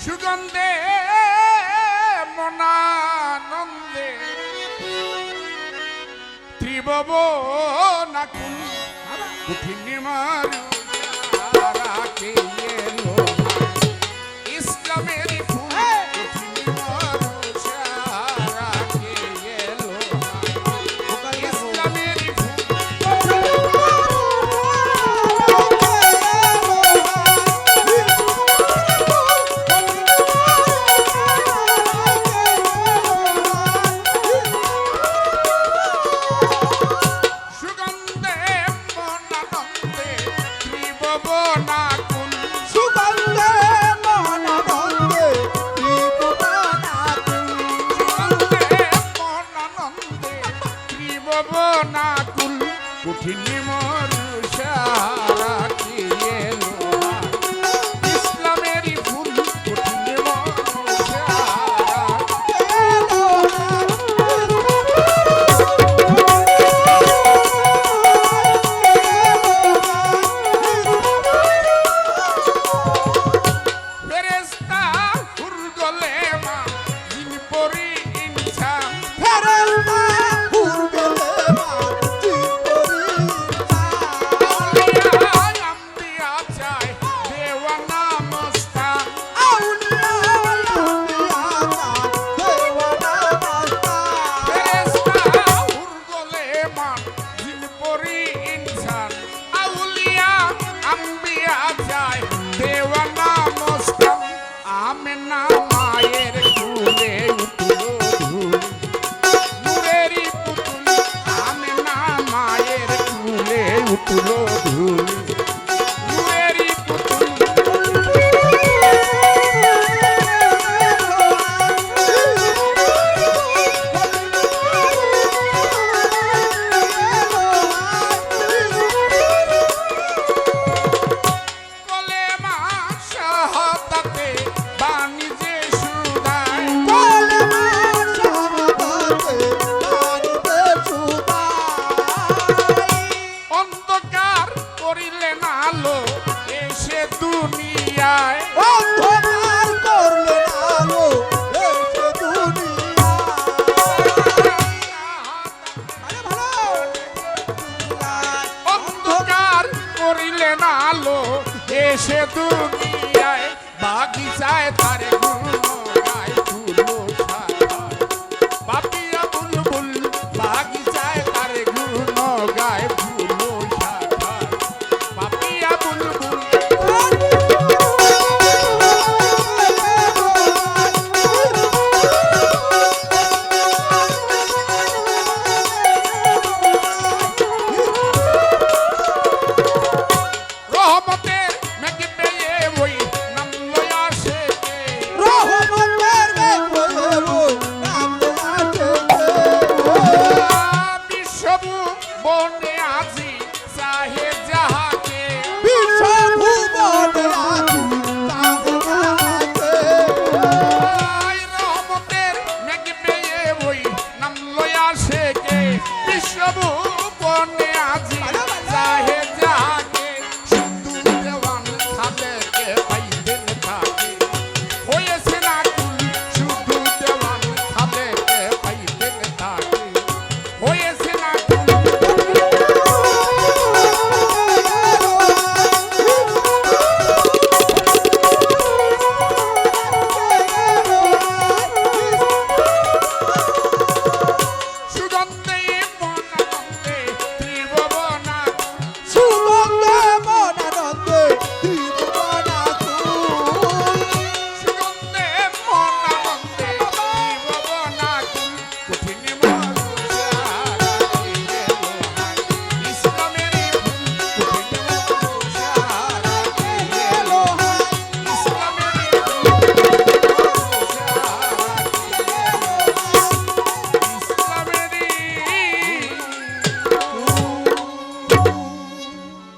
সুগন্ধে মনানন্দে ত্রিভুবন আকুল কঠিন মারু রাখে এলো ইসলামের ফুল কঠিন মারু রাখে এলো ইসলামের নাকুল কঠিন মরুষা রাখি এলো ইসলামের ফুল কঠিন মরুষা ফেরেশতা হুরগলে মা জিন পরি ইনসান ফেরেশতা মায়ের কুলে উঠলো ধুল নূরেরই পুতুল আমেনা মায়ের কুলে উঠলো ধুল নূরেরই পুতুল কলে মা শাহাদাতে আলো এসে দুনিয়ায় অন্ধকার করলে আলো এসে দুনিয়ায় অন্ধকার করিলে আলো এসে দুনিয়ায় বাগিচায় তারে